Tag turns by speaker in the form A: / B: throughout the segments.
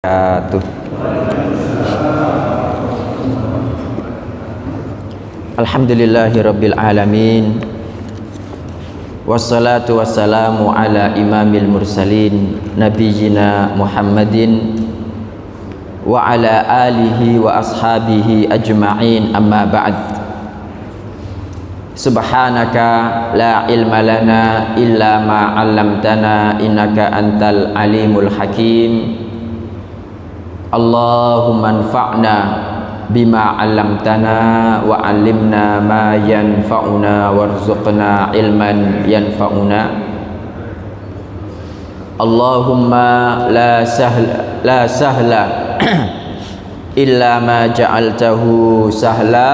A: Wabarakatuh. Alhamdulillahirabbil alamin. Wassalatu wassalamu ala imamil mursalin nabiyina Muhammadin wa ala alihi wa ashabihi ajma'in, amma ba'd. Subhanaka la ilma lana illa ma 'allamtana innaka antal alimul hakim. Allahumma anfa'na bima 'allamtana wa 'allimna ma yanfa'una warzuqna ilman yanfa'una. Allahumma la sahla illa ma ja'altahu sahla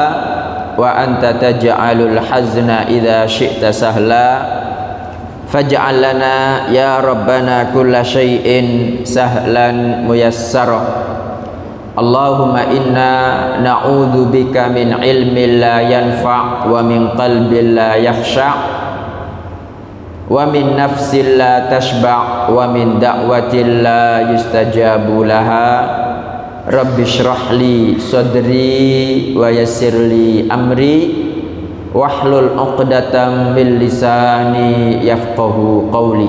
A: wa anta taj'alul hazna idza syi'ta sahla. Faj'al lana ya rabbana kulla syai'in sahlan muyassara. Allahumma inna na'udzu bika min ilmin la yanfa' wa min qalbin la yakhsha' wa min nafsin la tashba' wa min da'watin la yustajabu laha. Rabbi shrah li sadri wa yassir li amri wahlul 'uqdatam min lisani yafqahu qawli.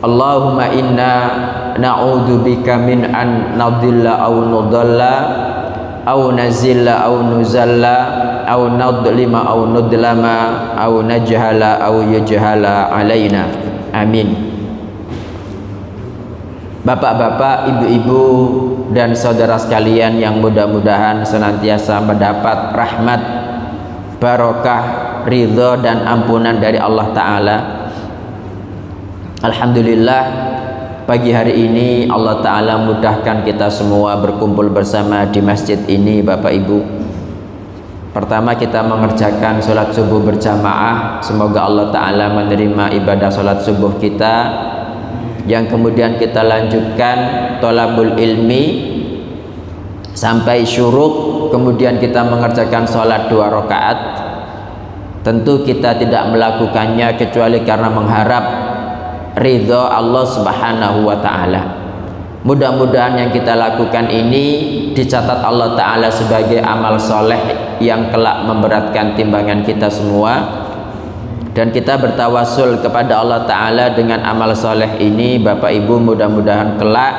A: Allahumma inna na'udzu bika min an nadilla aw nudalla aw nazilla aw nuzalla aw nadlima aw nudlama aw najhala aw yujhala alaina. Amin. Bapak-bapak, ibu-ibu dan saudara sekalian yang mudah-mudahan senantiasa mendapat rahmat, barokah, ridho dan ampunan dari Allah Ta'ala. Alhamdulillah, pagi hari ini Allah Ta'ala mudahkan kita semua berkumpul bersama di masjid ini. Bapak Ibu, pertama kita mengerjakan sholat subuh berjamaah. Semoga Allah Ta'ala menerima ibadah sholat subuh kita. Yang kemudian kita lanjutkan tolabul ilmi sampai syuruk. Kemudian kita mengerjakan sholat 2 rakaat. Tentu kita tidak melakukannya kecuali karena mengharap ridho Allah Subhanahu wa ta'ala. Mudah-mudahan yang kita lakukan ini dicatat Allah Ta'ala sebagai amal soleh yang kelak memberatkan timbangan kita semua. Dan kita bertawasul kepada Allah Ta'ala dengan amal soleh ini. Bapak Ibu, mudah-mudahan kelak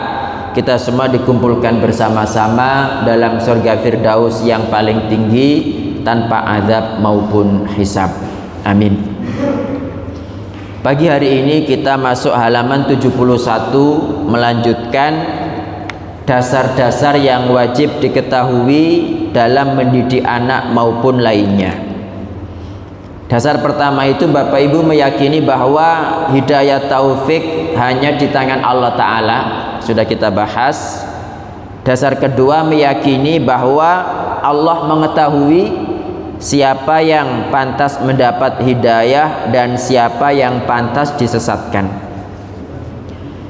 A: kita semua dikumpulkan bersama-sama dalam surga Firdaus yang paling tinggi tanpa azab maupun hisab. Amin. Pagi hari ini kita masuk halaman 71, melanjutkan dasar-dasar yang wajib diketahui dalam mendidik anak maupun lainnya. Dasar pertama itu Bapak Ibu meyakini bahwa hidayah taufik hanya di tangan Allah Ta'ala. Sudah kita bahas. Dasar kedua meyakini bahwa Allah mengetahui siapa yang pantas mendapat hidayah dan siapa yang pantas disesatkan.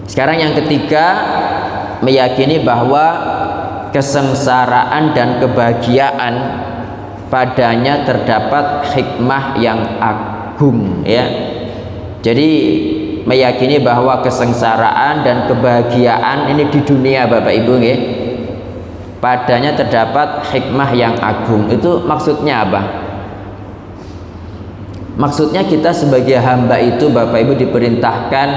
A: Sekarang yang ketiga, meyakini bahwa kesengsaraan dan kebahagiaan padanya terdapat hikmah yang agung, ya. Jadi meyakini bahwa kesengsaraan dan kebahagiaan ini di dunia, Bapak Ibu, ya, padanya terdapat hikmah yang agung. Itu maksudnya apa? Maksudnya kita sebagai hamba itu, Bapak Ibu, diperintahkan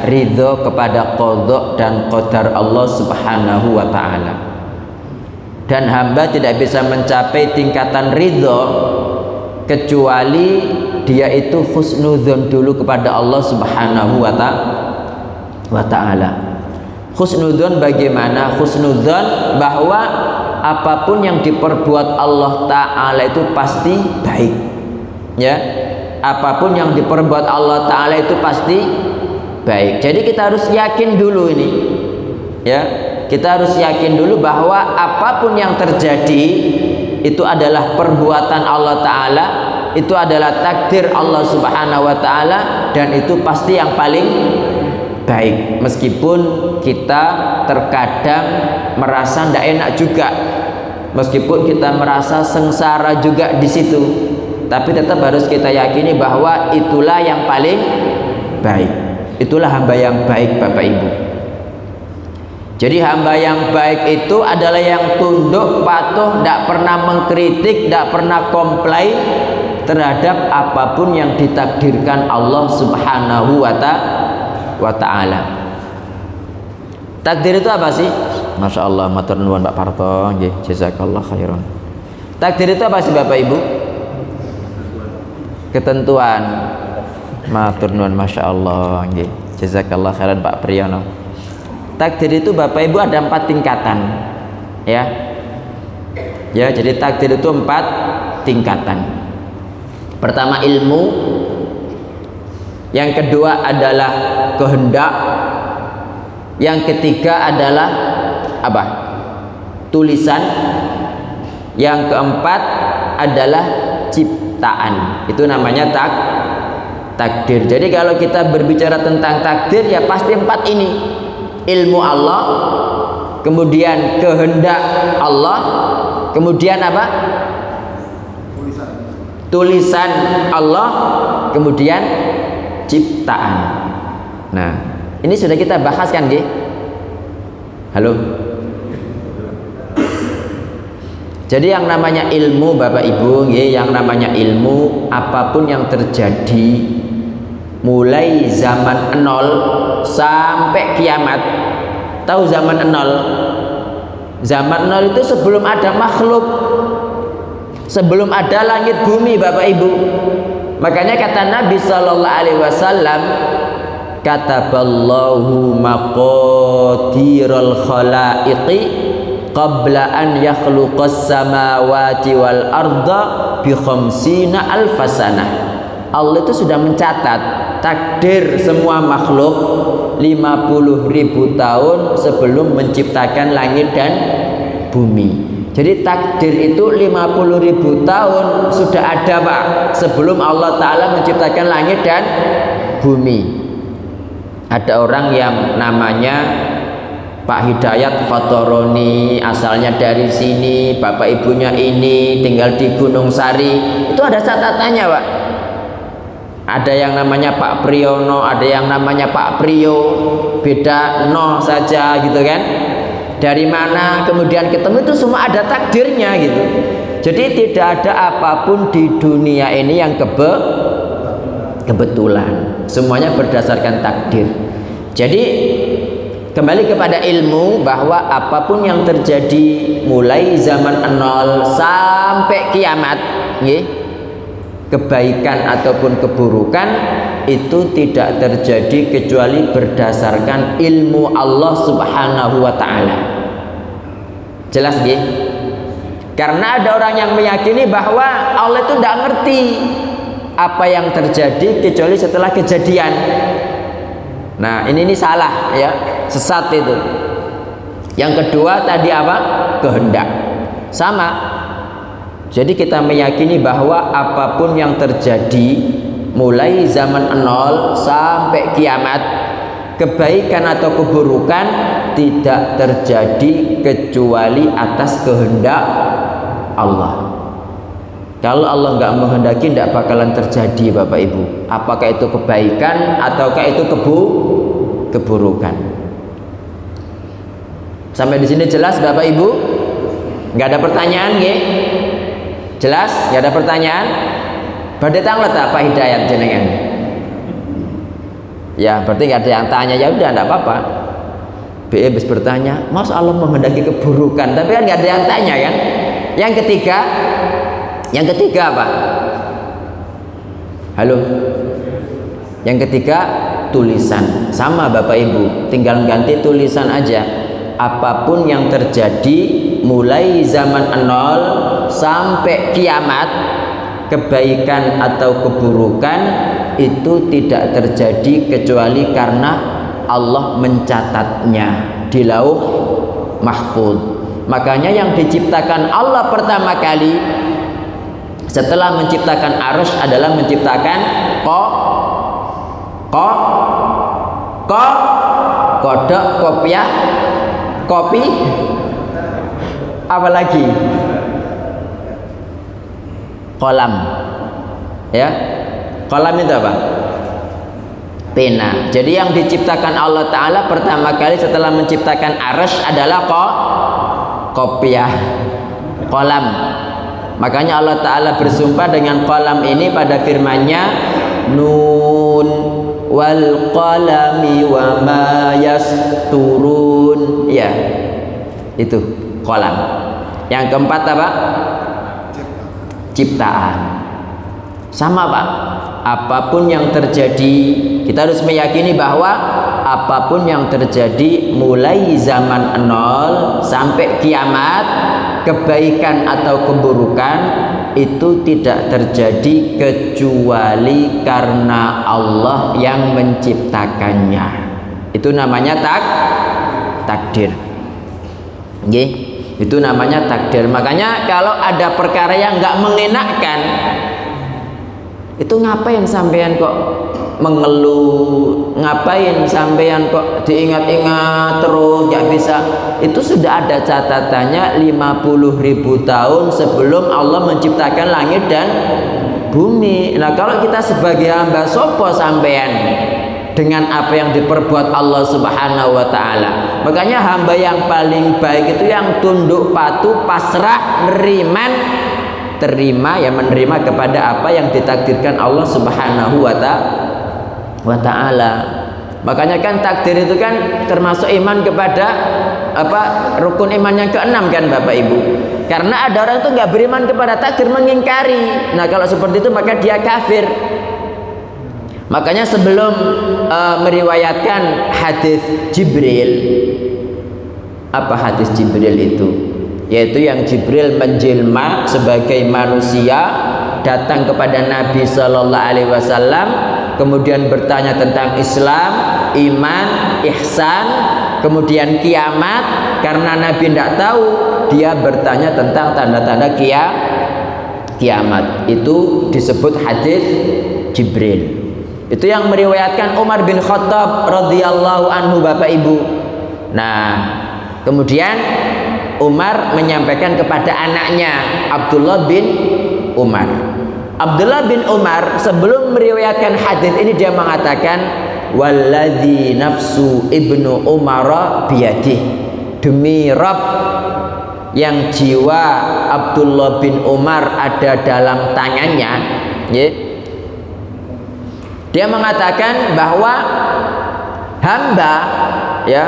A: ridho kepada qadha dan qadar Allah Subhanahu wa ta'ala. Dan hamba tidak bisa mencapai tingkatan ridho kecuali dia itu husnudzon dulu kepada Allah Subhanahu wa ta'ala. Husnudzon bagaimana? Husnudzon bahwa apapun yang diperbuat Allah Ta'ala itu pasti baik, ya. Apapun yang diperbuat Allah Ta'ala itu pasti baik. Jadi kita harus yakin dulu ini, ya. Kita harus yakin dulu bahwa apapun yang terjadi itu adalah perbuatan Allah Ta'ala, itu adalah takdir Allah Subhanahu wa ta'ala, dan itu pasti yang paling baik. Meskipun kita terkadang merasa tidak enak juga, meskipun kita merasa sengsara juga di situ, tapi tetap harus kita yakini bahwa itulah yang paling baik. Itulah hamba yang baik, Bapak Ibu. Jadi hamba yang baik itu adalah yang tunduk, patuh, tidak pernah mengkritik, tidak pernah komplain terhadap apapun yang ditakdirkan Allah Subhanahu wa ta'ala. Takdir itu apa sih? Masya Allah, matur nuwun Pak Parto, jazakallah khairan. Takdir itu apa sih Bapak Ibu? Ketentuan. Matur nuwun, Masya Allah, jazakallah khairan Pak Priyono. Takdir itu Bapak Ibu ada 4 tingkatan, ya. Ya, jadi takdir itu 4 tingkatan. Pertama ilmu, yang kedua adalah kehendak, yang ketiga adalah apa? Tulisan, yang keempat adalah ciptaan. Itu namanya takdir. Jadi kalau kita berbicara tentang takdir ya pasti 4 ini. Ilmu Allah, kemudian kehendak Allah, kemudian apa? Tulisan Allah, kemudian ciptaan. Nah, ini sudah kita bahas kan, G? Halo. Jadi yang namanya ilmu Bapak Ibu, yang namanya ilmu apapun yang terjadi mulai zaman 0 sampai kiamat. Tahu zaman 0? Zaman 0 itu sebelum ada makhluk, sebelum ada langit bumi Bapak Ibu. Makanya kata Nabi sallallahu alaihi wasallam, kataballahu maqadiral khalaiqi qabla an yakhluqas samawati wal arda bi khamsina alfasanah. Allah itu sudah mencatat takdir semua makhluk 50.000 tahun sebelum menciptakan langit dan bumi. Jadi takdir itu 50.000 tahun sudah ada Pak, sebelum Allah Ta'ala menciptakan langit dan bumi. Ada orang yang namanya Pak Hidayat Fatoroni, asalnya dari sini, bapak ibunya ini, tinggal di Gunung Sari. Itu ada catatannya Pak. Ada yang namanya Pak Priyono, ada yang namanya Pak Priyo, beda no saja gitu kan. Dari mana kemudian ketemu itu semua ada takdirnya gitu. Jadi tidak ada apapun di dunia ini yang kebetulan. Semuanya berdasarkan takdir. Jadi kembali kepada ilmu bahwa apapun yang terjadi mulai zaman 0 sampai kiamat, kebaikan ataupun keburukan itu tidak terjadi kecuali berdasarkan ilmu Allah Subhanahu wa ta'ala. Jelas nggih? Karena ada orang yang meyakini bahwa Allah itu tidak ngerti apa yang terjadi kecuali setelah kejadian. Nah, ini salah ya, sesat itu. Yang kedua tadi apa? Kehendak. Sama. Jadi kita meyakini bahwa apapun yang terjadi mulai zaman 0 sampai kiamat, kebaikan atau keburukan tidak terjadi kecuali atas kehendak Allah. Kalau Allah nggak menghendaki tidak bakalan terjadi Bapak Ibu. Apakah itu kebaikan ataukah itu keburukan. Sampai di sini jelas Bapak Ibu? Nggak ada pertanyaan nggih? Jelas? Nggak ada pertanyaan? Berarti tanglet apa Hidayat jenengan? Ya berarti nggak ada yang tanya, ya udah nggak apa-apa. BE bis bertanya, Mas Allah menghendaki keburukan, tapi kan nggak ada yang tanya kan? Yang ketiga apa? Halo? Yang ketiga tulisan. Sama Bapak Ibu, tinggal ganti tulisan aja. Apapun yang terjadi mulai zaman 0 sampai kiamat, kebaikan atau keburukan itu tidak terjadi kecuali karena Allah mencatatnya di Lauh Mahfuz. Makanya yang diciptakan Allah pertama kali setelah menciptakan arus adalah menciptakan kodok, kopiah, kopi, apalagi kolam, ya. Kolam itu apa? pena. Jadi yang diciptakan Allah Ta'ala pertama kali setelah menciptakan arsy adalah kopiah, kolam. Makanya Allah Ta'ala bersumpah dengan kolam ini pada firman-Nya, Nun wal qalami wa ma yasturun. Ya, itu kolam. Yang keempat apa? Ciptaan. Sama Pak, apapun yang terjadi, kita harus meyakini bahwa apapun yang terjadi mulai zaman nol sampai kiamat, kebaikan atau keburukan itu tidak terjadi kecuali karena Allah yang menciptakannya. Itu namanya takdir. Nggih, itu namanya takdir. Makanya kalau ada perkara yang nggak mengenakkan, itu ngapain sampean kok mengeluh, ngapain sampean kok diingat-ingat terus nggak bisa? Itu sudah ada catatannya 50.000 tahun sebelum Allah menciptakan langit dan bumi. Nah kalau kita sebagai hamba sopo sampean dengan apa yang diperbuat Allah Subhanahu wa Ta'ala. Makanya hamba yang paling baik itu yang tunduk patuh, pasrah, terima, ya menerima kepada apa yang ditakdirkan Allah Subhanahu wa Ta'ala. Makanya kan takdir itu kan termasuk iman kepada rukun iman yang keenam kan Bapak Ibu. Karena ada orang itu nggak beriman kepada takdir, mengingkari. Nah kalau seperti itu maka dia kafir. Makanya sebelum meriwayatkan hadis Jibril, apa hadis Jibril itu? Yaitu yang Jibril menjelma sebagai manusia datang kepada Nabi Sallallahu Alaihi Wasallam, kemudian bertanya tentang Islam, iman, ihsan, kemudian kiamat. Karena Nabi tidak tahu, dia bertanya tentang tanda-tanda kiamat. Itu disebut hadis Jibril. Itu yang meriwayatkan Umar bin Khattab radhiyallahu anhu Bapak Ibu. Nah, kemudian Umar menyampaikan kepada anaknya Abdullah bin Umar. Abdullah bin Umar sebelum meriwayatkan hadis ini dia mengatakan, walladzi nafsu ibnu Umar biyadih, demi Rabb yang jiwa Abdullah bin Umar ada dalam tangannya, ya. Dia mengatakan bahwa hamba, ya,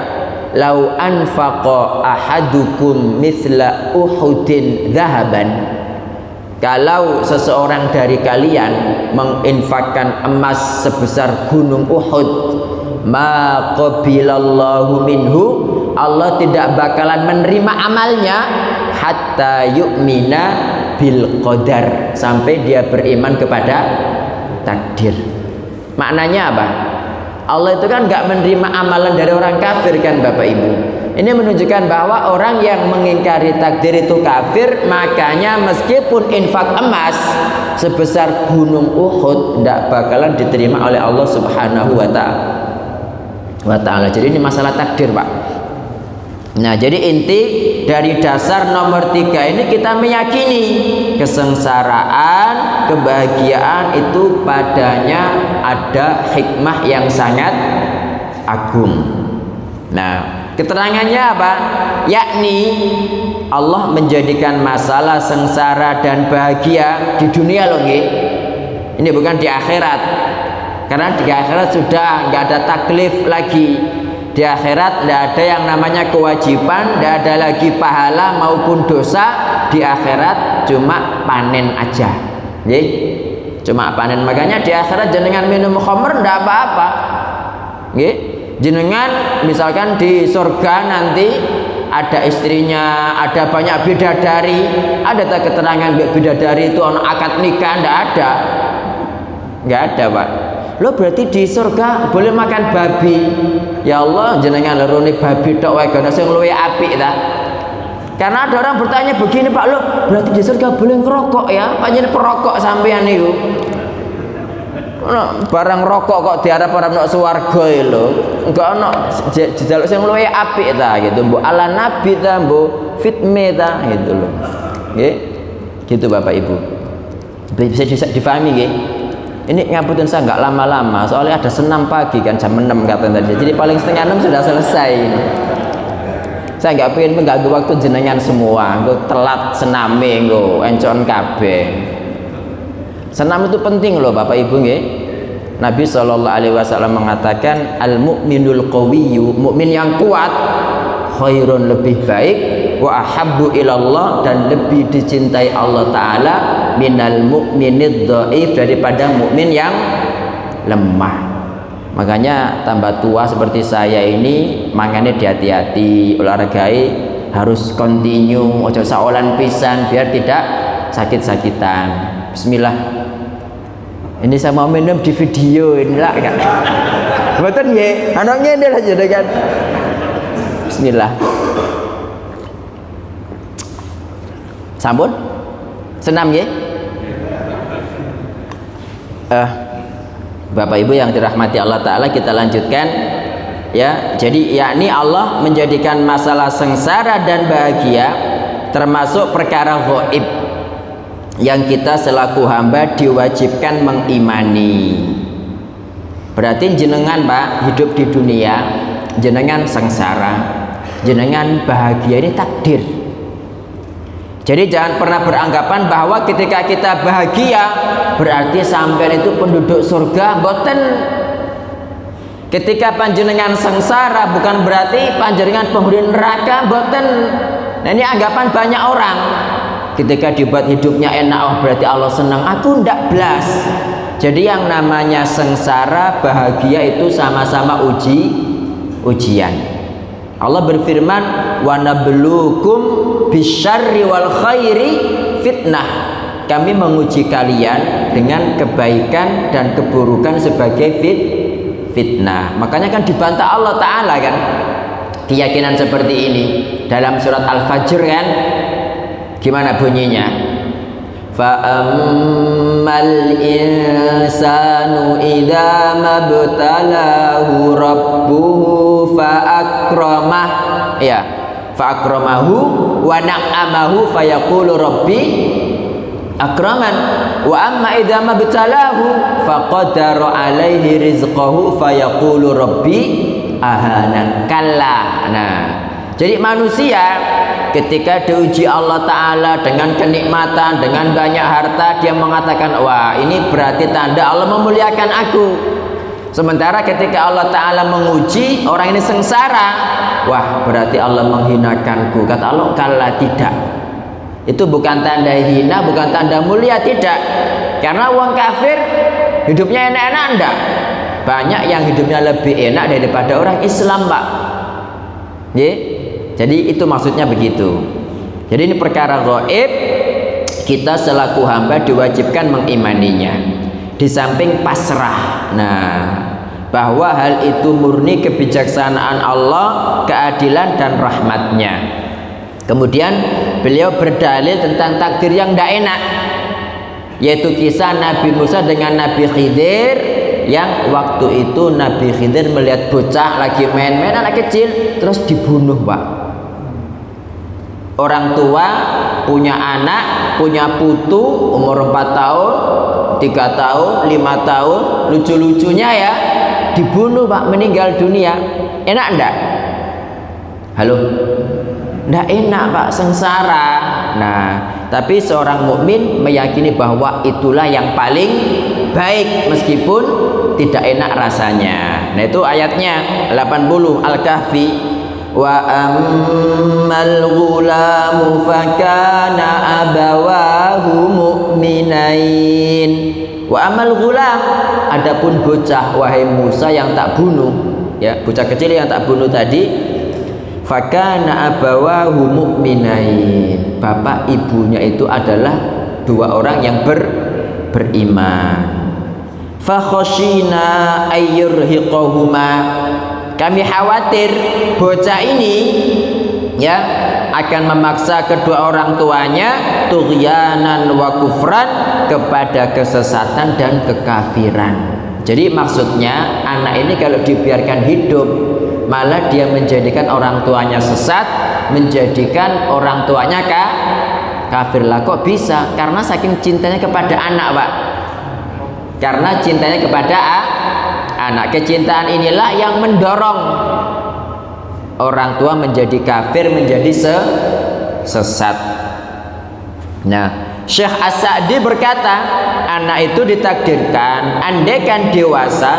A: lau anfaqa ahadukum mithla uhudin zahaban, kalau seseorang dari kalian menginfakkan emas sebesar gunung Uhud, ma qabilallahu minhu, Allah tidak bakalan menerima amalnya hatta yu'mina bil qadar, sampai dia beriman kepada takdir. Maknanya apa? Allah itu kan nggak menerima amalan dari orang kafir kan Bapak Ibu. Ini menunjukkan bahwa orang yang mengingkari takdir itu kafir. Makanya meskipun infak emas sebesar gunung Uhud tidak bakalan diterima oleh Allah Subhanahu wa Ta'ala. Jadi ini masalah takdir Pak. Nah jadi inti dari dasar nomor 3 ini kita meyakini kesengsaraan, kebahagiaan itu padanya ada hikmah yang sangat agung. Nah keterangannya apa? Yakni Allah menjadikan masalah sengsara dan bahagia di dunia loh nggih. Ini bukan di akhirat. Karena di akhirat sudah nggak ada taklif lagi. Di akhirat tidak ada yang namanya kewajiban, tidak ada lagi pahala maupun dosa. Di akhirat cuma panen aja, nggih. Cuma panen. Makanya di akhirat jenengan minum khamr tidak apa-apa, nggih. Jenengan misalkan di surga nanti ada istrinya, ada banyak bidadari. Ada tak keterangan bidadari itu anak akad nikah? Tidak ada, nggak ada Pak. Lo berarti di surga boleh makan babi? Ya Allah, jenengan lerone babi tok wae gana sing luwih apik ta. Karena ada orang bertanya begini Pak, lo berarti di surga boleh ngerokok ya? Panjenengan perokok sampean niku. Ono barang rokok kok diarep ora ono swarga lho. Enggak ono dijaluk sing luwih apik ta gitu. Mbok ala nabi ta, mbok fitme ta gitu lho. Nggih. Gitu Bapak Ibu. Bisa difahami nggih? Ini ngapunten saya nggak lama-lama, soalnya ada senam pagi kan jam 6 katanya tadi. Jadi paling setengah 6 sudah selesai ini. Saya nggak pengen mengganggu waktu jenengan semua. Gue telat sename, gue encon kabeh. Senam itu penting loh Bapak Ibu nggih. Nabi SAW mengatakan al-mu'minul qawiyyu, mukmin yang kuat, khairun lebih baik, wa ahabbu ilallah dan lebih dicintai Allah Ta'ala minal mu'minid dhaif daripada mukmin yang lemah. Makanya tambah tua seperti saya ini makanya hati-hati, olahragai harus continue, ojo saolan pisan biar tidak sakit-sakitan. Bismillah. Ini saya mau minum di video ini lah kan. Betul ya, anaknya ini lah jadi kan. Bismillah. Sampun? Senam ya? Bapak Ibu yang dirahmati Allah Ta'ala, kita lanjutkan ya. Jadi yakni Allah menjadikan masalah sengsara dan bahagia termasuk perkara gaib yang kita selaku hamba diwajibkan mengimani. Berarti jenengan Pak hidup di dunia, jenengan sengsara, jenengan bahagia, ini takdir. Jadi jangan pernah beranggapan bahwa ketika kita bahagia berarti sampai itu penduduk surga. Boten. Ketika panjenengan sengsara bukan berarti panjenengan penghuni neraka. Boten. Nah ini anggapan banyak orang. Ketika dibuat hidupnya enak, oh berarti Allah senang. Aku ndak blas. Jadi yang namanya sengsara bahagia itu sama-sama ujian. Allah berfirman, wa nabluukum bisyarri wal khairi fitnah. Kami menguji kalian dengan kebaikan dan keburukan sebagai fitnah. Makanya kan dibantah Allah Ta'ala kan keyakinan seperti ini dalam surat Al-Fajr kan. Gimana bunyinya? Fa ammal insanu idza mabtalahu rabbuhu fa akramah. Ya, fa akramahu wa na'amahu fa yaqulu rabbi akraman wa amma idza mabtalahu fa qadara alaihi rizqahu fa yaqulu rabbi ahanan. Kalla. Nah, jadi manusia ketika diuji Allah Ta'ala dengan kenikmatan, dengan banyak harta, dia mengatakan, wah ini berarti tanda Allah memuliakan aku. Sementara ketika Allah Ta'ala menguji orang ini sengsara, wah berarti Allah menghinakanku. Kata Allah, kalla, tidak. Itu bukan tanda hina, bukan tanda mulia, tidak. Karena orang kafir hidupnya enak-enak enggak. Banyak yang hidupnya lebih enak daripada orang Islam Pak. Ye? Jadi itu maksudnya begitu. Jadi ini perkara gaib, kita selaku hamba diwajibkan mengimaninya. Di samping pasrah. Nah, bahwa hal itu murni kebijaksanaan Allah, keadilan dan rahmatnya. Kemudian beliau berdalil tentang takdir yang tidak enak, yaitu kisah Nabi Musa dengan Nabi Khidir, yang waktu itu Nabi Khidir melihat bocah lagi main-main anak kecil terus dibunuh Pak. Orang tua punya anak, punya putu umur 4 tahun, 3 tahun, 5 tahun, lucu-lucunya ya dibunuh Pak, meninggal dunia. Enak enggak? Halo? Enggak enak Pak, sengsara. Nah, tapi seorang mukmin meyakini bahwa itulah yang paling baik meskipun tidak enak rasanya. Nah, itu ayatnya 80 Al-Kahfi. Wa ammal ghulamu fakana abawahu mu'minain. Wa amal ghulam, adapun bocah wahai Musa yang tak bunuh, ya, bocah kecil yang tak bunuh tadi, fakana abawahu mu'minain. Bapak ibunya itu adalah dua orang yang beriman. Fa khasyina ayyurhiqahuma. Kami khawatir bocah ini ya akan memaksa kedua orang tuanya tughyanan wa kufran, kepada kesesatan dan kekafiran. Jadi maksudnya anak ini kalau dibiarkan hidup malah dia menjadikan orang tuanya sesat, menjadikan orang tuanya kafir. Lah kok bisa? Karena saking cintanya kepada anak Pak. karena cintanya kepada anak. Kecintaan inilah yang mendorong orang tua menjadi kafir, menjadi sesat. Nah, Syekh As-Sa'di berkata, anak itu ditakdirkan andaikan dewasa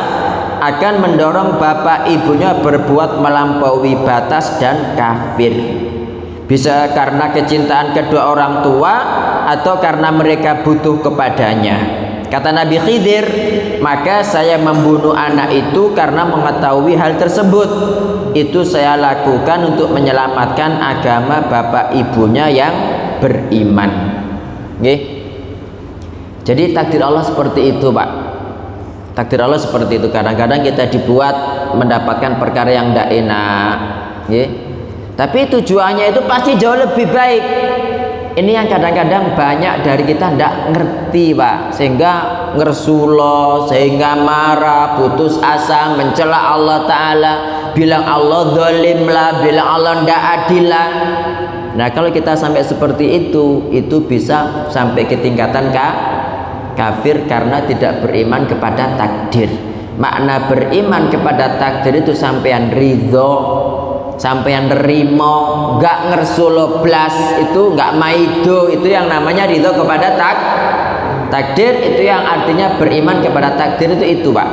A: akan mendorong bapak ibunya berbuat melampaui batas dan kafir. Bisa karena kecintaan kedua orang tua atau karena mereka butuh kepadanya. Kata Nabi Khidir, maka saya membunuh anak itu karena mengetahui hal tersebut. Itu saya lakukan untuk menyelamatkan agama bapak ibunya yang beriman. Oke? Jadi takdir Allah seperti itu, Pak. Takdir Allah seperti itu. Kadang-kadang kita dibuat mendapatkan perkara yang tidak enak, oke? Tapi tujuannya itu pasti jauh lebih baik. Ini yang kadang-kadang banyak dari kita tidak ngerti, Pak, sehingga ngersulo, sehingga marah, putus asa, mencela Allah Ta'ala, bilang Allah zalim lah, bilang Allah tidak adil lah. Nah, kalau kita sampai seperti itu bisa sampai ke tingkatan kafir karena tidak beriman kepada takdir. Makna beriman kepada takdir itu sampean ridho, sampean nerimo, gak ngersulo blas, itu gak maido, itu yang namanya ridho kepada takdir. Itu yang artinya beriman kepada takdir itu Pak.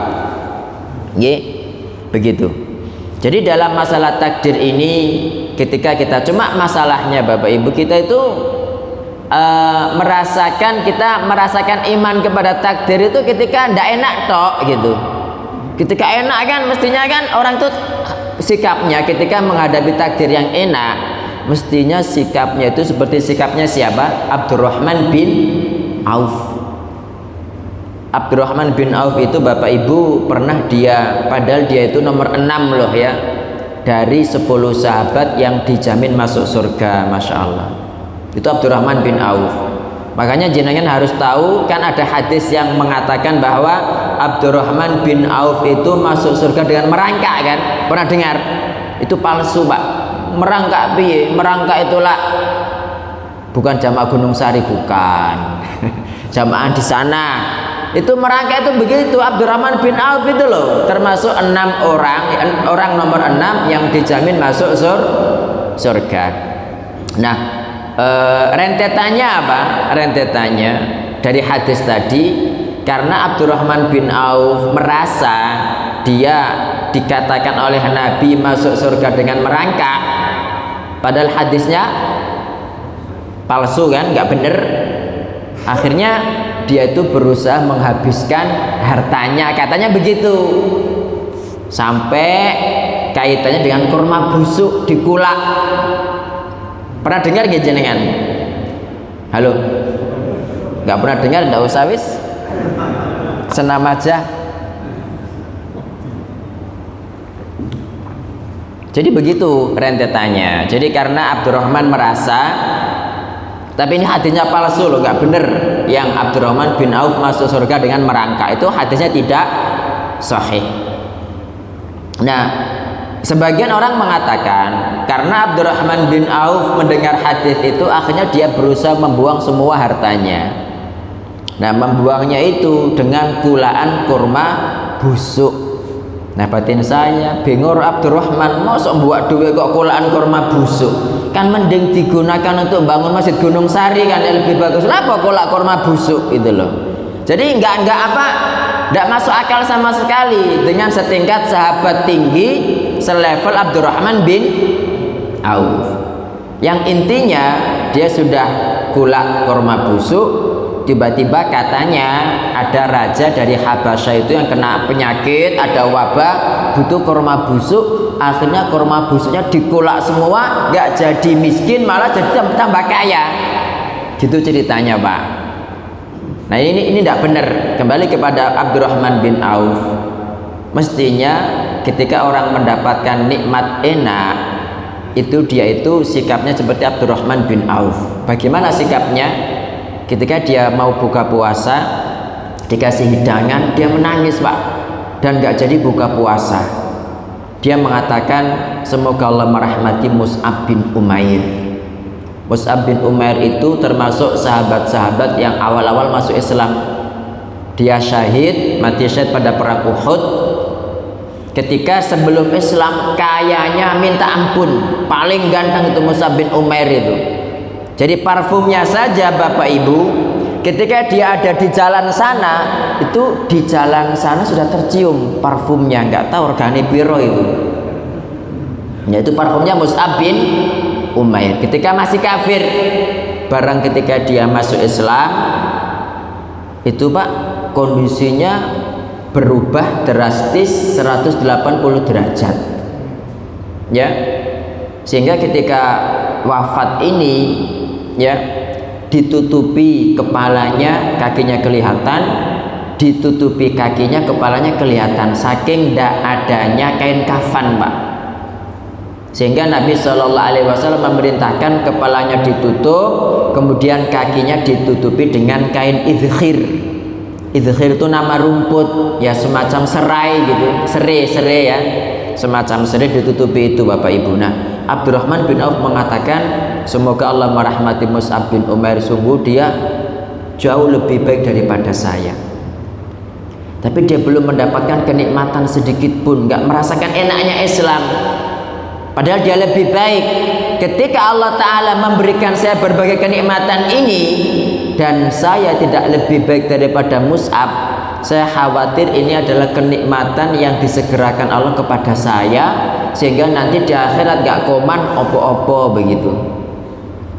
A: Begitu. Jadi dalam masalah takdir ini, ketika kita cuma masalahnya Bapak Ibu, kita itu merasakan iman kepada takdir itu ketika ndak enak tok gitu. Ketika enak kan mestinya kan orang itu sikapnya ketika menghadapi takdir yang enak, mestinya sikapnya itu seperti sikapnya siapa? Abdurrahman bin Auf. Abdurrahman bin Auf itu Bapak Ibu pernah padahal dia itu nomor 6 loh ya, dari 10 sahabat yang dijamin masuk surga, Masya Allah. Itu Abdurrahman bin Auf. Makanya jenengan harus tahu, kan ada hadis yang mengatakan bahwa Abdurrahman bin Auf itu masuk surga dengan merangkak, kan? Pernah dengar? Itu palsu, Pak. Merangkak piye? Merangkak itulah bukan jamaah Gunung Sari, bukan. Jamaah di sana. Itu merangkak itu begitu. Abdurrahman bin Auf itu loh, termasuk 6 orang nomor 6 yang dijamin masuk surga. Nah, rentetannya apa? Rentetannya dari hadis tadi, karena Abdurrahman bin Auf merasa dia dikatakan oleh Nabi masuk surga dengan merangkak, padahal hadisnya palsu kan, nggak bener. Akhirnya dia itu berusaha menghabiskan hartanya, katanya begitu, sampai kaitannya dengan kurma busuk dikulak. Pernah dengar gak jenengan? Halo? Gak pernah dengar? Nggak usah wis, senam aja. Jadi begitu rentetannya. Jadi karena Abdurrahman merasa, tapi ini hadisnya palsu loh, gak bener. Yang Abdurrahman bin Auf masuk surga dengan merangkak, itu hadisnya tidak sahih. Nah, sebagian orang mengatakan karena Abdurrahman bin Auf mendengar hadis itu, akhirnya dia berusaha membuang semua hartanya. Nah, membuangnya itu dengan kulaan kurma busuk. Nah, batin saya bingung, Abdurrahman mosok buat duit kok kulaan kurma busuk, kan mending digunakan untuk bangun masjid Gunung Sari kan yang lebih bagus. Kenapa kolak kurma busuk itu loh? Jadi enggak masuk akal sama sekali dengan setingkat sahabat tinggi selevel Abdurrahman bin Auf, yang intinya dia sudah kulak kurma busuk. Tiba-tiba katanya ada raja dari Habasyah itu yang kena penyakit, ada wabah, butuh kurma busuk. Akhirnya kurma busuknya dikulak semua, nggak jadi miskin, malah jadi tambah kaya. Gitu ceritanya, Pak. Nah, ini tidak benar. Kembali kepada Abdurrahman bin Auf. Mestinya ketika orang mendapatkan nikmat enak, itu dia itu sikapnya seperti Abdurrahman bin Auf. Bagaimana sikapnya? Ketika dia mau buka puasa, dikasih hidangan, dia menangis, Pak, dan gak jadi buka puasa. Dia mengatakan semoga Allah merahmati Mus'ab bin Umair. Mus'ab bin Umair itu termasuk sahabat-sahabat yang awal-awal masuk Islam. Dia syahid, mati syahid pada perang Uhud. Ketika sebelum Islam kayanya minta ampun, paling ganteng itu Mus'ab bin Umair itu. Jadi parfumnya saja Bapak Ibu, ketika dia ada di jalan sana, itu di jalan sana sudah tercium parfumnya, nggak tahu regane piro itu. Yaitu parfumnya Mus'ab bin Umair ketika masih kafir. Barang ketika dia masuk Islam, itu Pak, kondisinya berubah drastis 180 derajat. Ya. Sehingga ketika wafat ini, ya, ditutupi kepalanya, kakinya kelihatan, ditutupi kakinya, kepalanya kelihatan, saking tidak adanya kain kafan, Pak. Sehingga Nabi SAW memerintahkan kepalanya ditutup, kemudian kakinya ditutupi dengan kain idkhir. Idkhir itu nama rumput, ya semacam serai gitu, serai ya, semacam serai ditutupi itu Bapak Ibu. Nah, Abdurrahman bin Auf mengatakan, semoga Allah merahmati Mus'ab bin Umair, sungguh dia jauh lebih baik daripada saya. Tapi dia belum mendapatkan kenikmatan sedikit pun, nggak merasakan enaknya Islam. Padahal dia lebih baik. Ketika Allah Ta'ala memberikan saya berbagai kenikmatan ini, dan saya tidak lebih baik daripada Mus'ab, saya khawatir ini adalah kenikmatan yang disegerakan Allah kepada saya, sehingga nanti di akhirat gak koman opo-opo begitu.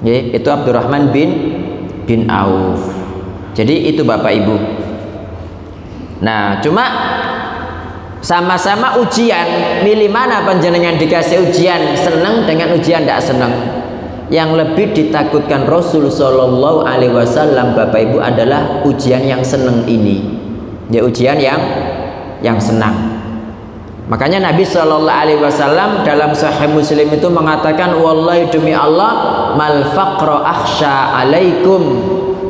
A: Ya, itu Abdurrahman bin Auf. Jadi itu Bapak Ibu. Nah, cuma sama-sama ujian, milih mana panjenengan dikasih ujian, seneng dengan ujian tidak seneng. Yang lebih ditakutkan Rasul Shallallahu Alaihi Wasallam Bapak Ibu adalah ujian yang seneng ini, ya, ujian yang senang. Makanya Nabi Shallallahu Alaihi Wasallam dalam Sahih Muslim itu mengatakan, wallahi demi Allah, mal faqra akhsha alaikum,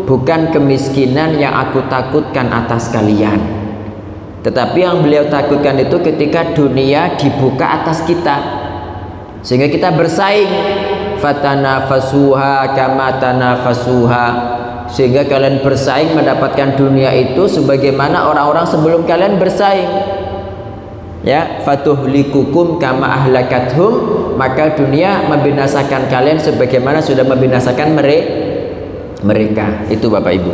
A: bukan kemiskinan yang aku takutkan atas kalian, tetapi yang beliau takutkan itu ketika dunia dibuka atas kita, sehingga kita bersaing. Fatanafasuha kama tanafasuha, sehingga kalian bersaing mendapatkan dunia itu sebagaimana orang-orang sebelum kalian bersaing. Ya, fatuhlikukum kama ahlakathum, maka dunia membinasakan kalian sebagaimana sudah membinasakan mereka. Itu Bapak Ibu.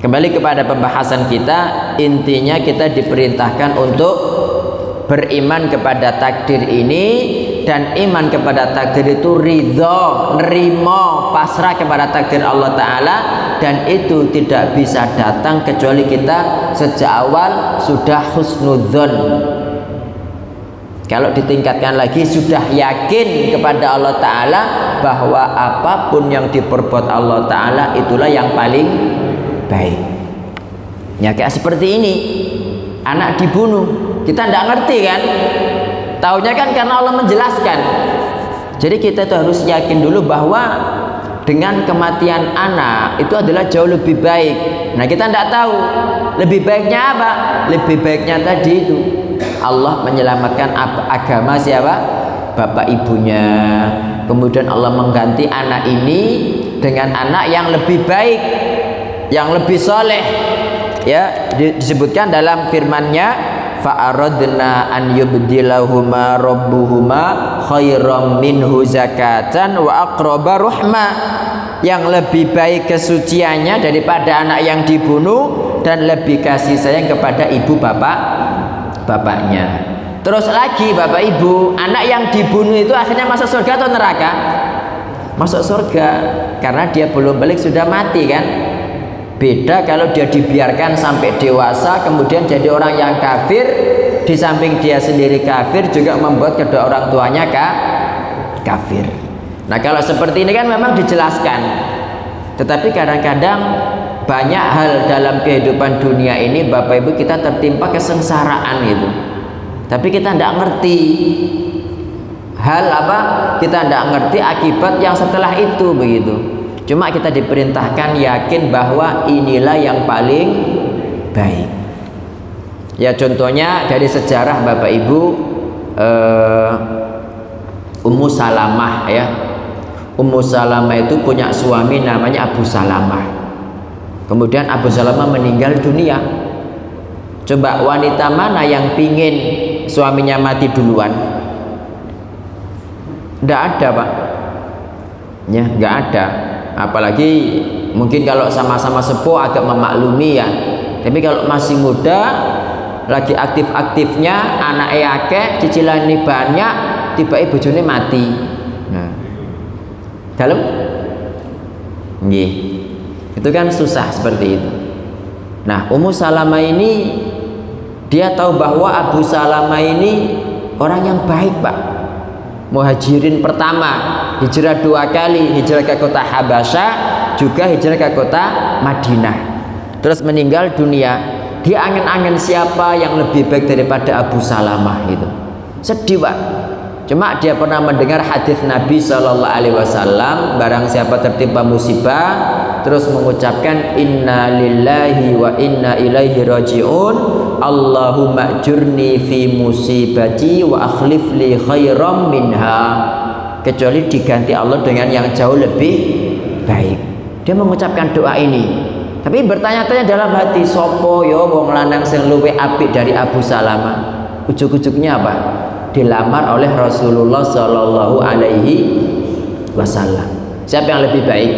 A: Kembali kepada pembahasan kita, intinya kita diperintahkan untuk beriman kepada takdir ini, dan iman kepada takdir itu ridho, nerimo, pasrah kepada takdir Allah Ta'ala, dan itu tidak bisa datang kecuali kita sejak awal sudah husnudzon. Kalau ditingkatkan lagi, sudah yakin kepada Allah Ta'ala bahwa apapun yang diperbuat Allah Ta'ala itulah yang paling baik. Ya, kayak seperti ini, anak dibunuh, kita tidak ngerti kan, taunya kan karena Allah menjelaskan. Jadi kita tuh harus yakin dulu bahwa dengan kematian anak itu adalah jauh lebih baik. Nah, kita tidak tahu lebih baiknya apa. Lebih baiknya tadi itu Allah menyelamatkan agama siapa? Bapak ibunya. Kemudian Allah mengganti anak ini dengan anak yang lebih baik, yang lebih soleh. Ya, disebutkan dalam firman-Nya, fa'aradna an yubdilahuma rabbuhuma khairam minhu zakatan wa aqraba rahma, yang lebih baik kesuciannya daripada anak yang dibunuh dan lebih kasih sayang kepada ibu bapaknya. Terus lagi Bapak Ibu, anak yang dibunuh itu akhirnya masuk surga atau neraka? Masuk surga, karena dia belum balik sudah mati kan. Beda kalau dia dibiarkan sampai dewasa kemudian jadi orang yang kafir, di samping dia sendiri kafir juga membuat kedua orang tuanya kafir. Nah, kalau seperti ini kan memang dijelaskan. Tetapi kadang-kadang banyak hal dalam kehidupan dunia ini Bapak Ibu kita tertimpa kesengsaraan gitu. Tapi kita tidak ngerti hal apa, kita tidak ngerti akibat yang setelah itu begitu. Cuma kita diperintahkan yakin bahwa inilah yang paling baik. Ya, contohnya dari sejarah Bapak Ibu, Ummu Salamah ya. Ummu Salamah itu punya suami namanya Abu Salamah. Kemudian Abu Salamah meninggal dunia. Coba wanita mana yang pingin suaminya mati duluan? Tidak ada, Pak. Ya, nggak ada. Apalagi mungkin kalau sama-sama sepuh agak memaklumi ya. Tapi kalau masih muda, lagi aktif-aktifnya, anak akeh, cicilan ini banyak, tiba-tiba bojone mati. Nah, dalam, nggih, itu kan susah seperti itu. Nah, Ummu Salamah ini dia tahu bahwa Abu Salamah ini orang yang baik, Pak. Muhajirin pertama, hijrah 2 kali, hijrah ke kota Habasyah, juga hijrah ke kota Madinah. Terus meninggal dunia. Dia angen-angen siapa yang lebih baik daripada Abu Salamah itu. Sedih, Pak. Cuma dia pernah mendengar hadis Nabi SAW, barang siapa tertimpa musibah terus mengucapkan inna lillahi wa inna ilaihi raji'un, Allahumma ajurni fi musibati wa akhlif li khairam minha, kecuali diganti Allah dengan yang jauh lebih baik. Dia mengucapkan doa ini, tapi bertanya-tanya dalam hati, sopo yo wong lanang sing luwih apik dari Abu Salamah. Ujuk-ujuknya apa? Dilamar oleh Rasulullah Shallallahu Alaihi Wasallam. Siapa yang lebih baik?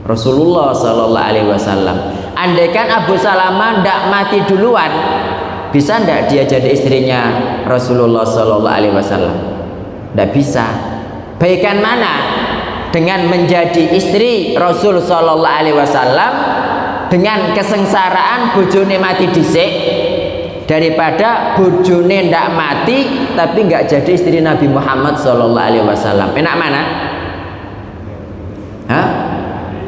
A: Rasulullah Shallallahu Alaihi Wasallam. Andaikan Abu Salamah tidak mati duluan, bisa tidak dia jadi istrinya Rasulullah Shallallahu Alaihi Wasallam? Tidak bisa. Baikan mana dengan menjadi istri Rasul Shallallahu Alaihi Wasallam dengan kesengsaraan bojone mati dhisik, daripada bojone ndak mati tapi nggak jadi istri Nabi Muhammad Sallallahu Alaihi Wasallam. Enak mana? Hah?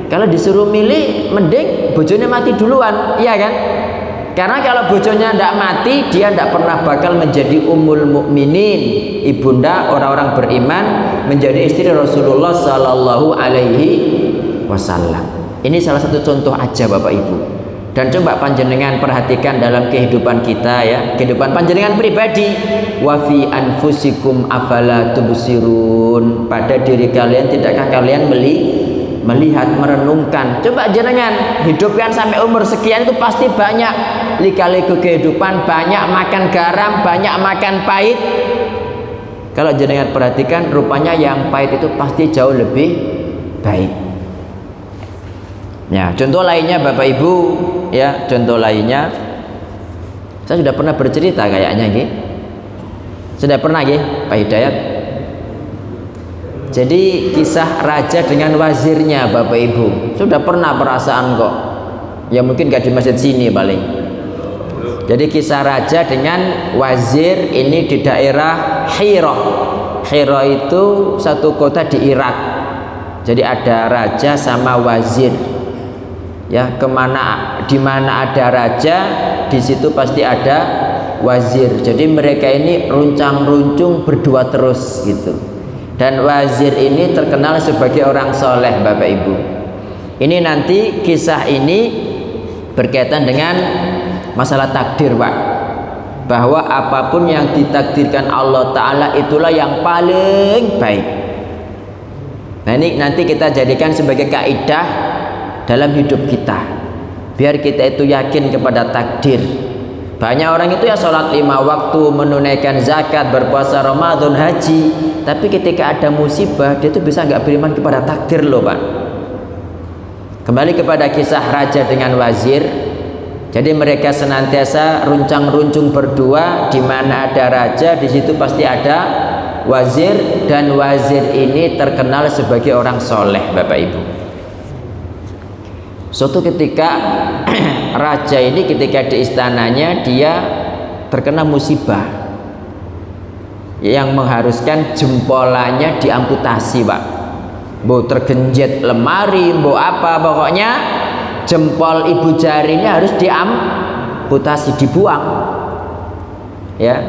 A: Kalau disuruh milih, mending bojone mati duluan, iya kan? Karena kalau bojonya ndak mati, dia ndak pernah bakal menjadi ummul mukminin, ibunda orang-orang beriman, menjadi istri Rasulullah Sallallahu Alaihi Wasallam. Ini salah satu contoh aja, Bapak Ibu. Dan coba panjenengan perhatikan dalam kehidupan kita ya, kehidupan panjenengan pribadi. Wa fi anfusikum afala tubsirun. Pada diri kalian tidakkah kalian melihat, merenungkan? Coba jenengan hidupkan sampai umur sekian itu pasti banyak lika-liku kehidupan, banyak makan garam, banyak makan pahit. Kalau jenengan perhatikan, rupanya yang pahit itu pasti jauh lebih baik. Ya, contoh lainnya Bapak Ibu, ya, contoh lainnya, saya sudah pernah bercerita kayaknya, gitu. Sudah pernah, gitu, Pak Hidayat. Jadi kisah raja dengan wazirnya, Bapak Ibu, sudah pernah perasaan kok. Ya mungkin gak di masjid sini paling. Jadi kisah raja dengan wazir ini di daerah Hira. Hira itu satu kota di Irak. Jadi ada raja sama wazir. Ya, di mana ada raja, di situ pasti ada wazir. Jadi mereka ini runcang-runcung berdua terus gitu. Dan wazir ini terkenal sebagai orang soleh, Bapak Ibu. Ini nanti kisah ini berkaitan dengan masalah takdir, Pak. Bahwa apapun yang ditakdirkan Allah Ta'ala itulah yang paling baik. Nah, ini nanti kita jadikan sebagai kaidah dalam hidup kita, biar kita itu yakin kepada takdir. Banyak orang itu ya sholat 5 waktu, menunaikan zakat, berpuasa Ramadan, haji, tapi ketika ada musibah dia itu bisa nggak beriman kepada takdir loh, Pak. Kembali kepada kisah raja dengan wazir. Jadi mereka senantiasa runcang-runcung berdua, di mana ada raja di situ pasti ada wazir, dan wazir ini terkenal sebagai orang soleh, Bapak Ibu. Suatu ketika raja ini ketika di istananya dia terkena musibah yang mengharuskan jempolannya diamputasi, Pak. Mau tergenjet lemari, mau apa, pokoknya jempol ibu jarinya harus diamputasi, dibuang. Ya,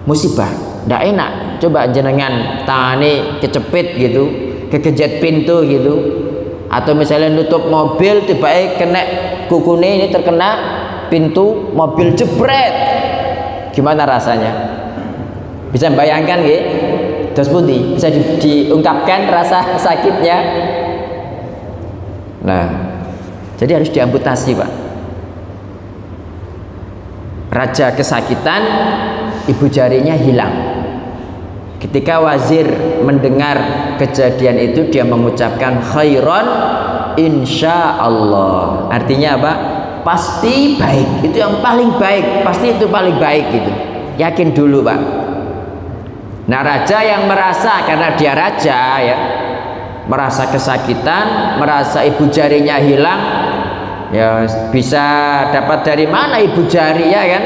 A: musibah, ndak enak. Coba jenengan tangane kecepit gitu, kegenjet pintu gitu. Atau misalnya nutup mobil tiba-tiba kena kukune ini terkena pintu mobil, jebret, gimana rasanya? Bisa bayangkan nggih? Terus pundi bisa diungkapkan rasa sakitnya? Nah, Jadi harus diamputasi, Pak. Raja kesakitan, ibu jarinya hilang. Ketika wazir mendengar kejadian itu, dia mengucapkan khairan insyaallah. Artinya apa? Pasti baik. Itu yang paling baik. Pasti itu paling baik gitu. Yakin dulu, Pak. Nah, raja yang merasa, karena dia raja ya, merasa kesakitan, merasa ibu jarinya hilang, ya bisa dapat dari mana ibu jari ya kan?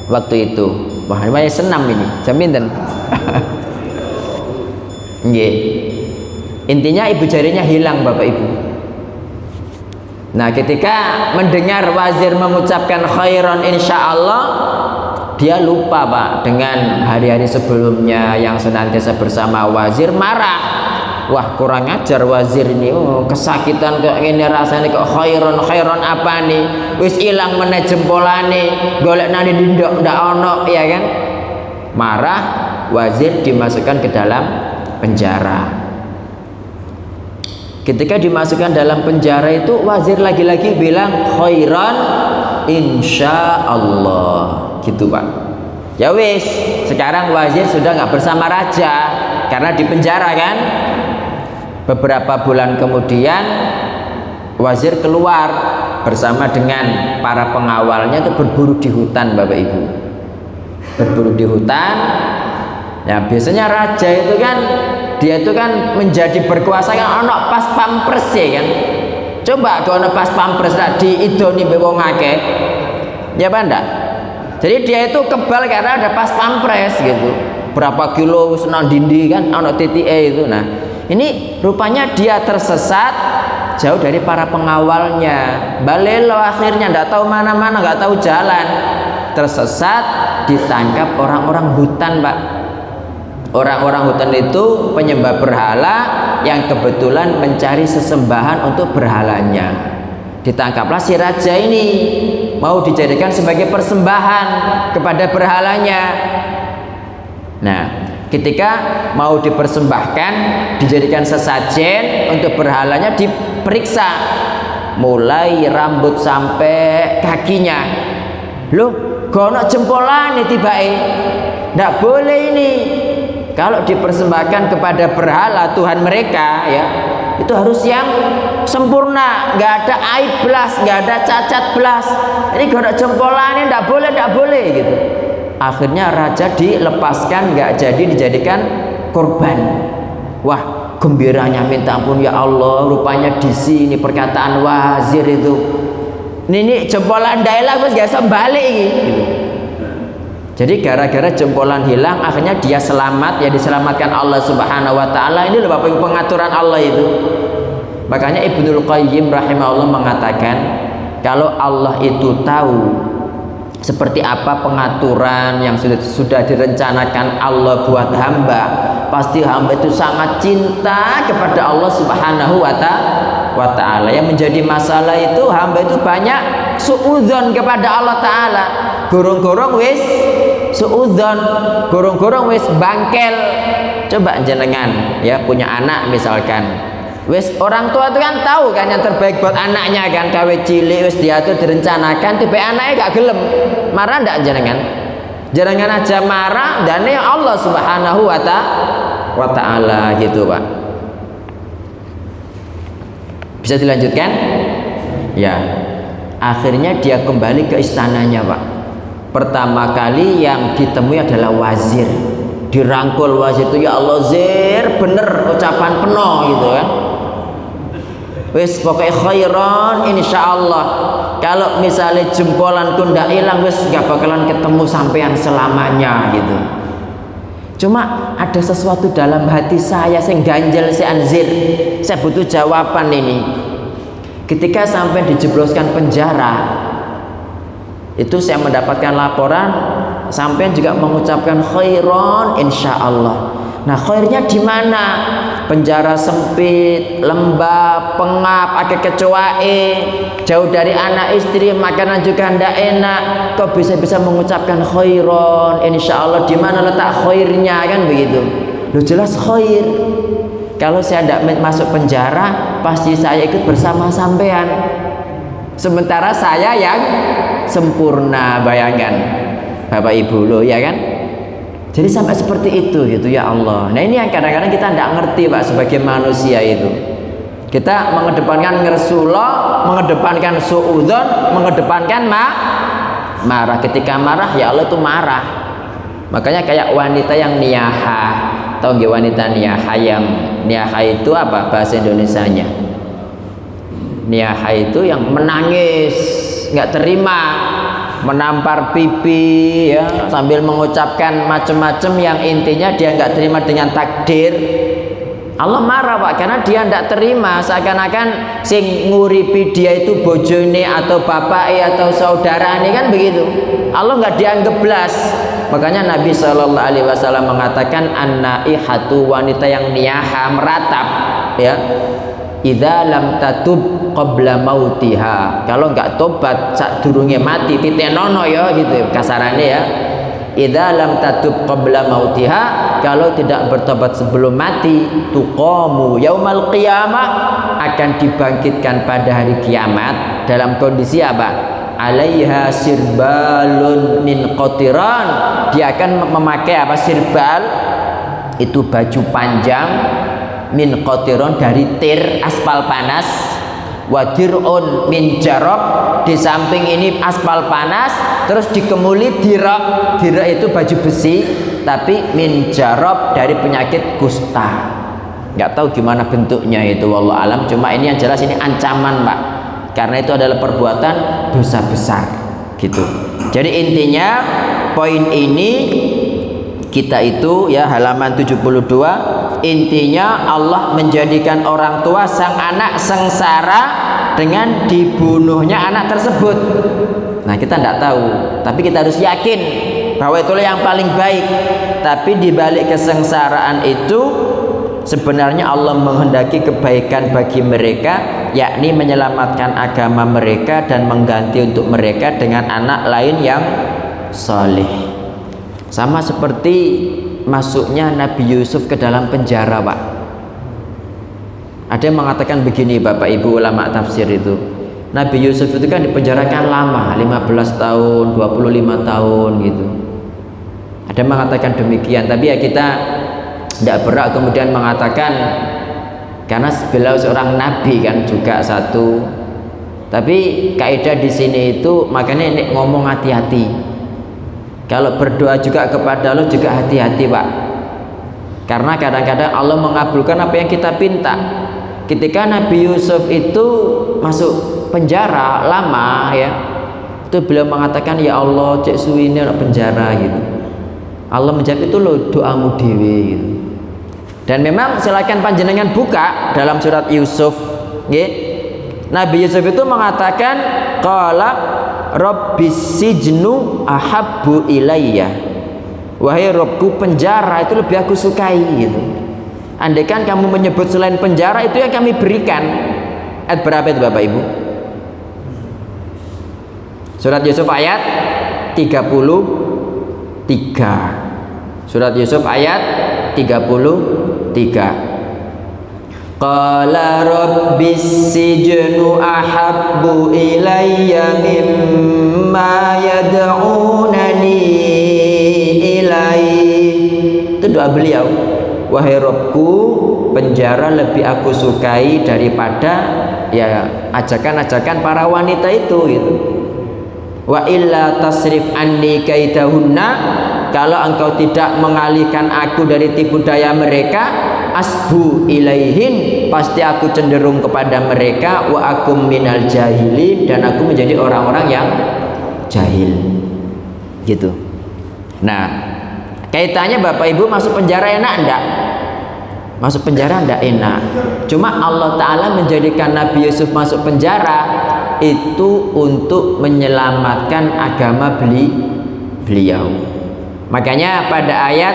A: Waktu itu, wah namanya senam ini, jaminten. Nggih. Intinya ibu jarinya hilang, Bapak Ibu. Nah, ketika mendengar wazir mengucapkan khairan insyaallah, dia lupa, Pak, dengan hari-hari sebelumnya yang senantiasa bersama wazir, marah. Wah, kurang ajar wazir ini, kesakitan kok ngene rasane, kok khairon apa nih, wis ilang meneh jempolane, golek nani ndok ndak ono ya kan. Marah, wazir dimasukkan ke dalam penjara. Ketika dimasukkan dalam penjara itu, wazir lagi-lagi bilang khairan insyaallah gitu, Pak. Ya wis, sekarang wazir sudah nggak bersama raja karena di penjara kan. Beberapa bulan kemudian wazir keluar bersama dengan para pengawalnya itu berburu di hutan, Bapak Ibu. Berburu di hutan. Ya biasanya raja itu kan, dia itu kan menjadi berkuasa kan ono pas pampres ya kan. Coba kalau ono pas pampres lah diidoni wong akeh. Ya apa enggak? Jadi dia itu kebal karena ada pas pampres gitu. Berapa kilo senang dindi kan ono titike itu. Nah, ini rupanya dia tersesat jauh dari para pengawalnya. Balelo akhirnya nggak tahu mana-mana, nggak tahu jalan. Tersesat, ditangkap orang-orang hutan, Pak. Orang-orang hutan itu penyembah berhala yang kebetulan mencari sesembahan untuk berhalanya. Ditangkaplah si raja ini, mau dijadikan sebagai persembahan kepada berhalanya. Nah, ketika mau dipersembahkan, dijadikan sesajen untuk berhalanya, diperiksa mulai rambut sampai kakinya. Loh, gono jempolane tibae. Ndak boleh ini. Kalau dipersembahkan kepada berhala Tuhan mereka ya, itu harus yang sempurna, nggak ada aib belas, nggak ada cacat belas. Ini gono jempolane ndak boleh gitu. Akhirnya raja dilepaskan, nggak jadi dijadikan korban. Wah, gembiranya minta ampun, ya Allah, rupanya di sini perkataan wazir itu. Ini jempolan daerah wis gak balik gitu. Jadi gara-gara jempolan hilang, akhirnya dia selamat, ya diselamatkan Allah Subhanahu wa taala. Ini loh Bapak Ibu pengaturan Allah itu. Makanya Ibnul Qayyim rahimahullah mengatakan, kalau Allah itu tahu seperti apa pengaturan yang sudah direncanakan Allah buat hamba, pasti hamba itu sangat cinta kepada Allah Subhanahu wa ta'ala. Yang menjadi masalah itu hamba itu banyak suudzon kepada Allah Ta'ala. Gorong-gorong wis suudzon, gorong-gorong wis bangkel. Coba jenengan ya punya anak misalkan, wis orang tua itu kan tahu kan yang terbaik buat anaknya kan, kawe cilik wis diatur direncanakan, tipe anaknya gak gelem, marah ndak jenengan? Jenengan aja marah, dan ya Allah Subhanahu wa ta'ala gitu, Pak. Bisa dilanjutkan? Ya. Akhirnya dia kembali ke istananya, Pak. Pertama kali yang ditemui adalah wazir. Dirangkul wazir itu, ya Allah Zir, bener ucapan penuh gitu kan. Wis pokoknya khairan insyaallah. Kalau misalnya jempolanku ndak hilang, wis gak bakalan ketemu sampean selamanya gitu. Cuma ada sesuatu dalam hati saya yang ganjel si Anzir. Saya butuh jawaban ini. Ketika sampai dijebloskan penjara, itu saya mendapatkan laporan sampean juga mengucapkan khairan insyaallah. Nah, khairnya di mana? Penjara sempit, lembab, pengap, akeh kecoake, jauh dari anak istri, makanan juga ndak enak. Kok bisa mengucapkan khairan insyaallah? Di mana letak khairnya kan begitu? Lu jelas khair. kalau saya tidak masuk penjara pasti saya ikut bersama sampean, sementara saya yang sempurna. Bayangkan Bapak Ibu loh, ya kan? Jadi sampai seperti itu gitu, ya Allah. Nah ini yang kadang-kadang kita tidak ngerti Pak, sebagai manusia itu kita mengedepankan ngersullah, mengedepankan suudzon, mengedepankan marah. Ketika marah ya Allah itu marah. Makanya kayak wanita yang niyaha, tahu nggak wanita niyaha? Yang niyaha itu apa bahasa Indonesianya? Niyaha itu yang menangis, nggak terima, menampar pipi ya, sambil mengucapkan macam-macam yang intinya dia nggak terima dengan takdir. Allah marah Pak, karena dia tidak terima, seakan-akan sing nguripi dia itu bojone atau bapake atau saudarane, kan begitu. Allah nggak dianggap belas. Makanya Nabi SAW mengatakan an-naihatu, wanita yang niyaha, meratap ya, idza lam tatub qabla mautiha, kalau nggak tobat sadurunge mati titenono ya gitu kasarannya ya. Idza lam tatub qabla mautiha, kalau tidak bertobat sebelum mati, tuqamu yaumal qiyamah, akan dibangkitkan pada hari kiamat dalam kondisi apa? Alaiha sirbalun min qatiran, dia akan memakai apa? Sirbal itu baju panjang, min qatiran dari tir aspal panas, wadirun min jarab, di samping ini aspal panas, terus dikemuli dirak. Dirak itu baju besi, tapi min jarab dari penyakit kusta. Nggak tahu gimana bentuknya itu, wallahu alam. Cuma ini yang jelas ini ancaman Pak, karena itu adalah perbuatan dosa besar gitu. Jadi intinya poin ini kita itu ya, halaman 72, intinya Allah menjadikan orang tua sang anak sengsara dengan dibunuhnya anak tersebut. Nah kita tidak tahu, tapi kita harus yakin bahwa itulah yang paling baik. Tapi di balik kesengsaraan itu sebenarnya Allah menghendaki kebaikan bagi mereka, yakni menyelamatkan agama mereka dan mengganti untuk mereka dengan anak lain yang saleh. Sama seperti masuknya Nabi Yusuf ke dalam penjara Pak. Ada yang mengatakan begini Bapak Ibu ulama tafsir itu, Nabi Yusuf itu kan dipenjarakan lama, 15 tahun, 25 tahun gitu. Ada yang mengatakan demikian, tapi ya kita tidak berat kemudian mengatakan, karena beliau seorang nabi kan juga satu. Tapi kaidah di sini itu makanya ini ngomong hati-hati. Kalau berdoa juga kepada Allah juga hati-hati Pak, karena kadang-kadang Allah mengabulkan apa yang kita pinta. Ketika Nabi Yusuf itu masuk penjara lama ya, itu beliau mengatakan, ya Allah cek suwine penjara gitu. Allah menjawab, itu loh doamu dewe gitu. Dan memang silakan panjenengan buka dalam surat Yusuf ya. Nabi Yusuf itu mengatakan, qala rabbis sijnu ahabbu ilayya, wahai Robku, penjara itu lebih aku sukai gitu. Andaikan kamu menyebut selain penjara, itu yang kami berikan. Ayat berapa itu Bapak Ibu? Surat Yusuf ayat 33. Surat Yusuf ayat 33. Qala rabbis sijnu ahabbu ilayya mimma yad'unani ilaihi. Itu doa beliau, wahai Robku, penjara lebih aku sukai daripada ya ajakan-ajakan para wanita itu gitu. Wa illa tasrif anni kaidahunna, kalau engkau tidak mengalihkan aku dari tipu daya mereka, asbu ilaihin, pasti aku cenderung kepada mereka, wa akum minal jahilin, dan aku menjadi orang-orang yang jahil gitu. Nah kaitannya Bapak Ibu masuk penjara enak enggak? Masuk penjara enggak enak. Cuma Allah Ta'ala menjadikan Nabi Yusuf masuk penjara itu untuk menyelamatkan agama beliau. Makanya pada ayat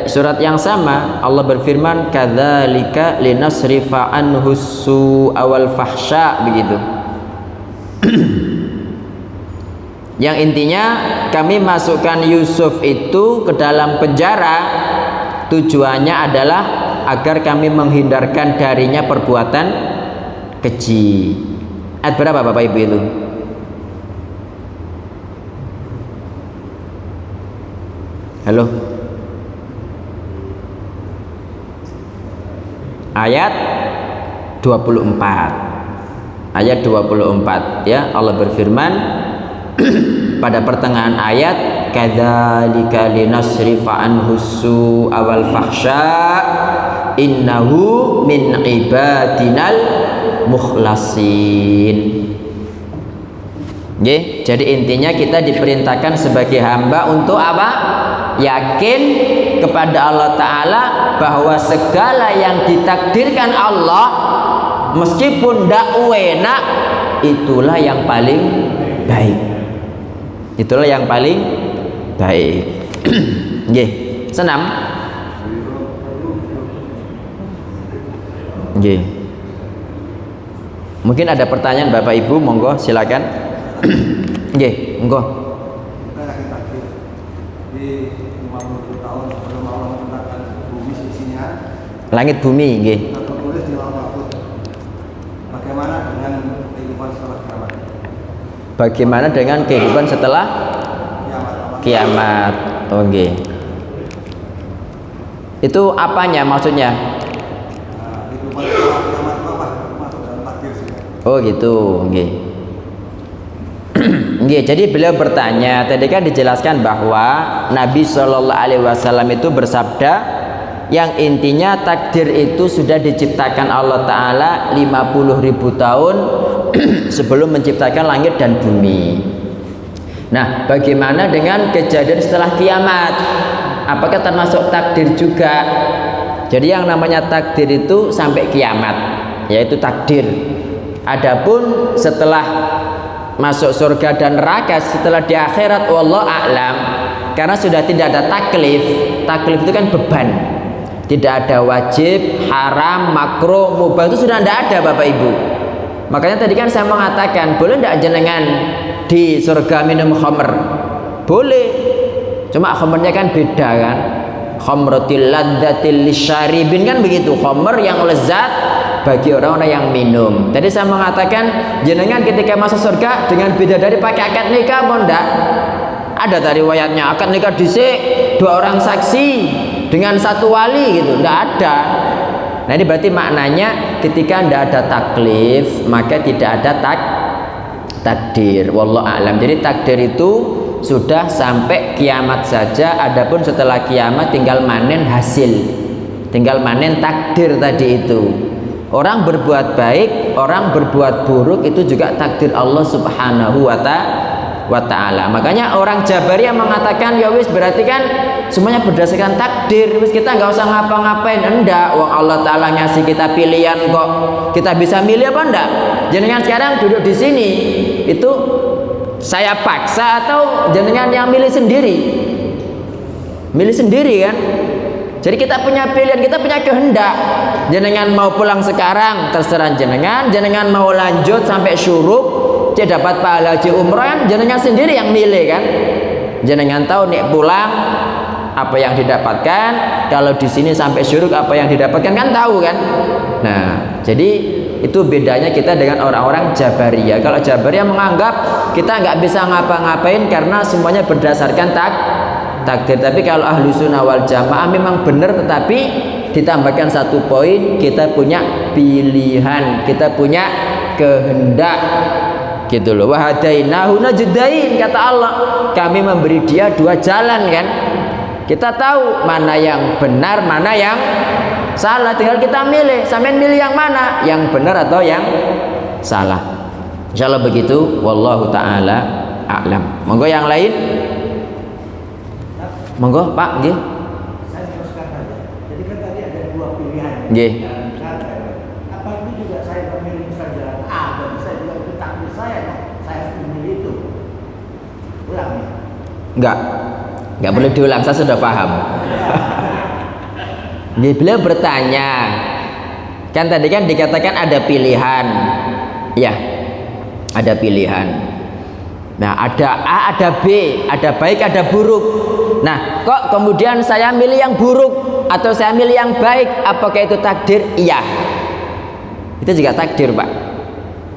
A: surat yang sama Allah berfirman, kadzalika linasrifa anhu su'a wal fahsya, begitu. Yang intinya kami masukkan Yusuf itu ke dalam penjara, tujuannya adalah agar kami menghindarkan darinya perbuatan keji. Ayat berapa Bapak Ibu itu? Halo? Ayat 24. Ayat 24 ya, Allah berfirman pada pertengahan ayat, kadzalika linasrifa anhu su'a wal fahsya innahu min ibadinal mukhlasin. Nggih, jadi intinya kita diperintahkan sebagai hamba untuk apa? Yakin kepada Allah Ta'ala bahwa segala yang ditakdirkan Allah meskipun ndak enak, itulah yang paling baik. Itulah yang paling baik. Nggih, senam. Nggih. Mungkin ada pertanyaan Bapak Ibu, monggo silakan. Nggih, monggo.
B: Di 50 tahun sebelum Allah menciptakan bumi sisinya,
A: Langit bumi, nggih.
B: tertulis di Lauhul Mahfuz. Bagaimana dengan kehidupan setelah kiamat?
A: Bagaimana dengan kehidupan setelah kiamat? Oh, nggih. Itu apanya maksudnya?
B: Kehidupan setelah kiamat itu apa? Masuk dalam takdir sih.
A: Oh gitu, nggih. Nggih, jadi beliau bertanya, tadi kan dijelaskan bahwa Nabi Shallallahu Alaihi Wasallam itu bersabda, yang intinya takdir itu sudah diciptakan Allah Ta'ala 50.000 tahun sebelum menciptakan langit dan bumi. Nah, bagaimana dengan kejadian setelah kiamat? Apakah termasuk takdir juga? Jadi yang namanya takdir itu sampai kiamat, yaitu takdir. Adapun setelah masuk surga dan neraka, setelah di akhirat, wallahu a'lam, karena sudah tidak ada taklif. Taklif itu kan beban, tidak ada wajib, haram, makruh, mubah, itu sudah tidak ada Bapak Ibu. Makanya tadi kan saya mengatakan, boleh tidak jenengan di surga minum khamr? Boleh, cuma khamrnya kan beda kan, khamratil ladzatil lisyaribin kan begitu, khamr yang lezat bagi orang-orang yang minum. Tadi saya mengatakan jenengan ketika masuk surga dengan bidadari pakai akad nikah apa enggak? Ada tadi riwayatnya akad nikah dhisik, 2 orang saksi dengan 1 wali gitu, enggak ada. Nah ini berarti maknanya ketika enggak ada taklif maka tidak ada takdir. Wallahu a'lam. Jadi takdir itu sudah sampai kiamat saja. Adapun setelah kiamat tinggal manen hasil, tinggal manen takdir tadi itu. Orang berbuat baik, orang berbuat buruk, itu juga takdir Allah Subhanahu wa ta'ala. Makanya orang Jabariyah mengatakan, ya wis berarti kan semuanya berdasarkan takdir, wis kita nggak usah ngapa-ngapain. Enggak, wong Allah Ta'ala ngasih kita pilihan kok. Kita bisa milih apa enggak? Jenengan sekarang duduk di sini, itu saya paksa atau jenengan yang milih sendiri? Milih sendiri kan? Jadi kita punya pilihan, kita punya kehendak. Jenengan mau pulang sekarang, terserah jenengan. Jenengan mau lanjut sampai syuruk, dapat pahala haji umrah kan, jenengan sendiri yang milih kan. Jenengan tahu nih pulang apa yang didapatkan, kalau di sini sampai syuruk apa yang didapatkan kan tahu kan. Nah, jadi itu bedanya kita dengan orang-orang Jabariyah. Kalau Jabariyah menganggap kita nggak bisa ngapa-ngapain karena semuanya berdasarkan takdir. Tapi kalau ahlu sunnah wal jamaah memang benar, tetapi ditambahkan 1 poin, kita punya pilihan, kita punya kehendak gitu loh. Wahadainahu najdain, kata Allah, kami memberi dia 2 jalan kan. Kita tahu mana yang benar, mana yang salah, tinggal kita milih. Sampean milih yang mana, yang benar atau yang salah. Insyaallah begitu, wallahu taala a'lam. Monggo yang lain. Monggo Pak, nggih.
C: Saya teruskan saja. Jadi kan tadi ada 2 pilihan.
A: Nggih.
C: Apa itu juga saya memilih misalnya A, dan saya juga itu takdir saya harus memilih itu. Ulang ya?
A: Enggak boleh diulang, saya sudah paham. Beliau bertanya, kan tadi kan dikatakan ada pilihan, ya, ada pilihan. Nah, ada A, ada B, ada baik, ada buruk. Nah, kok kemudian saya milih yang buruk atau saya milih yang baik? Apakah itu takdir? Iya. Itu juga takdir, Pak.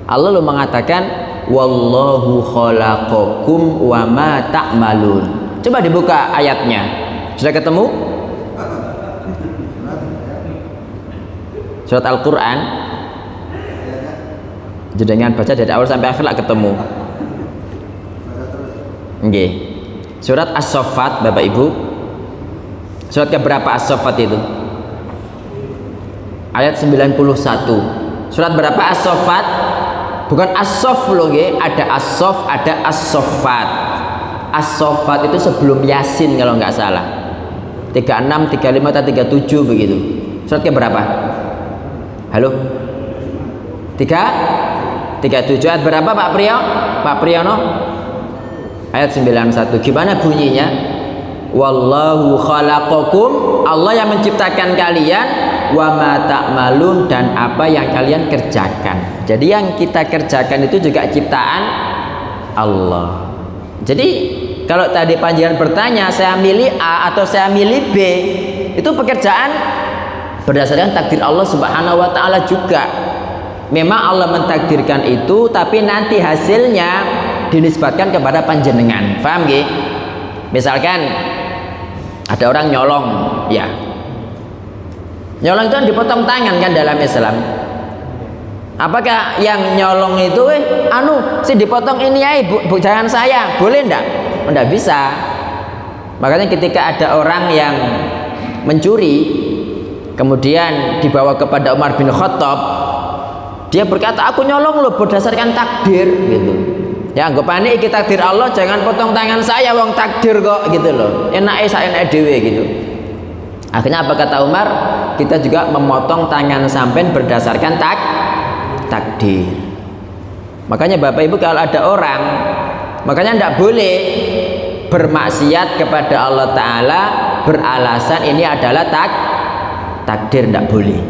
A: Allah lu mengatakan wallahu khalaqakum wa ma ta'malun. Coba dibuka ayatnya. Sudah ketemu? Surat Al-Qur'an. Jenengan baca dari awal sampai akhir lah ketemu. Nggih. Surat As-Saffat, Bapak Ibu. Surat keberapa As-Saffat itu? Ayat 91. Surat berapa As-Saffat? Bukan As-Saff loh, nggih. Ada As-Saff, ada As-Saffat. As-Saffat itu sebelum Yasin kalau nggak salah. 36, 35 atau 37 begitu. Surat keberapa? Halo? 37 ayat berapa Pak Priyo? Pak Priyono? Ayat 91. Gimana bunyinya? Wallahu khalaqakum, Allah yang menciptakan kalian, wa ma ta'malun, dan apa yang kalian kerjakan. Jadi yang kita kerjakan itu juga ciptaan Allah. Jadi kalau tadi panjenengan bertanya saya milih A atau saya milih B, itu pekerjaan berdasarkan takdir Allah Subhanahu wa taala juga. Memang Allah mentakdirkan itu, tapi nanti hasilnya dinisbatkan kepada panjenengan. Paham nggih? Misalkan ada orang nyolong, ya. Nyolong itu kan dipotong tangan kan dalam Islam. Apakah yang nyolong itu si dipotong ini ya bu, jangan saya, boleh ndak? Ndak bisa. Makanya ketika ada orang yang mencuri kemudian dibawa kepada Umar bin Khattab, dia berkata aku nyolong loh berdasarkan takdir gitu. Ya anggapannya iki takdir Allah, jangan potong tangan saya wong takdir kok gitu loh. Enake sak enake dhewe gitu. Akhirnya apa kata Umar? Kita juga memotong tangan sampean berdasarkan takdir. Makanya Bapak Ibu kalau ada orang, makanya tidak boleh bermaksiat kepada Allah Ta'ala beralasan ini adalah takdir, tidak boleh.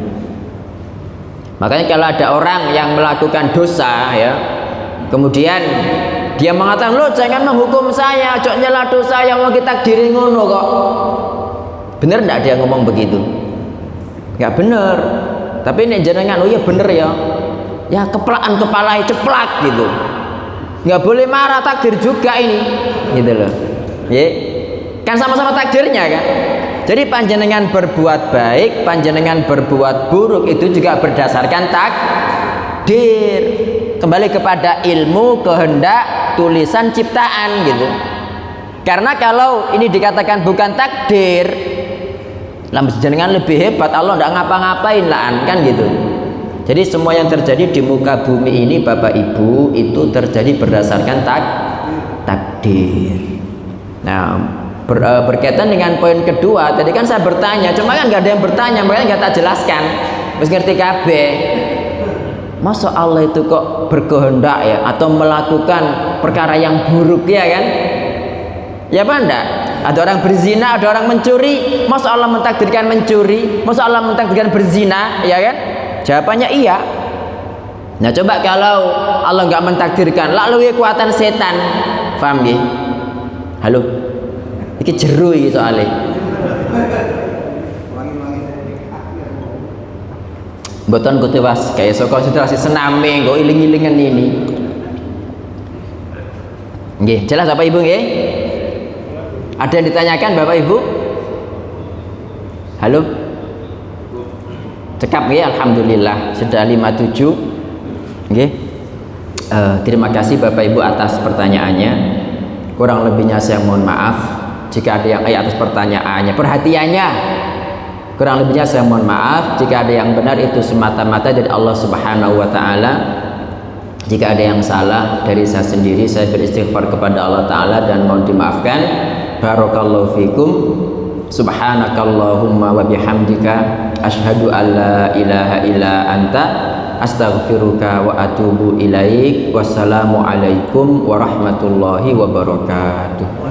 A: Makanya kalau ada orang yang melakukan dosa ya, kemudian dia mengatakan lo jangan menghukum saya, cok nyela dosa yang mau kita takdiri ngono kok. Bener tidak dia ngomong begitu? Nggak bener. Tapi ini jenengan oh ya bener ya. Ya keplakan kepala ceplak gitu. Nggak boleh marah, takdir juga ini, gitu loh. Ya, kan sama-sama takdirnya kan. Jadi panjenengan berbuat baik, panjenengan berbuat buruk itu juga berdasarkan takdir. Kembali kepada ilmu, kehendak, tulisan, ciptaan gitu. Karena kalau ini dikatakan bukan takdir, lah jenengan lebih hebat, Allah nggak ngapa-ngapain lah kan gitu. Jadi semua yang terjadi di muka bumi ini Bapak Ibu itu terjadi berdasarkan takdir. Nah berkaitan dengan poin kedua, tadi kan saya bertanya, cuma kan nggak ada yang bertanya, makanya nggak tak jelaskan. Terus ngerti KB. Masa Allah itu kok berkehendak ya, atau melakukan perkara yang buruk ya kan? Ya apa enggak? Ada orang berzina, ada orang mencuri, masa Allah mentakdirkan mencuri, masa Allah mentakdirkan berzina, ya kan? Jawabannya iya. Nah coba kalau Allah nggak mentakdirkan, lalu kekuatan setan, paham nggih? Halo, iki jeru iki soalnya. Mboten ku tewas, kayak so konsentrasi sename, kok iling-ilingan ini. Nggih, jelas Bapak Ibu nggih? Ada yang ditanyakan Bapak Ibu? Halo? Cekap nggih, alhamdulillah sudah 57. Nggih. Terima kasih Bapak Ibu atas pertanyaannya. Kurang lebihnya saya mohon maaf jika ada yang atas pertanyaannya, perhatiannya. Kurang lebihnya saya mohon maaf jika ada yang benar itu semata-mata dari Allah Subhanahu wa taala. Jika ada yang salah dari saya sendiri, saya beristighfar kepada Allah taala dan mohon dimaafkan. Barakallahu fikum. Subhanakallahumma wa bihamdika asyhadu an la ilaha illa anta astaghfiruka wa atubu ilaik. Wassalamu alaikum warahmatullahi wabarakatuh.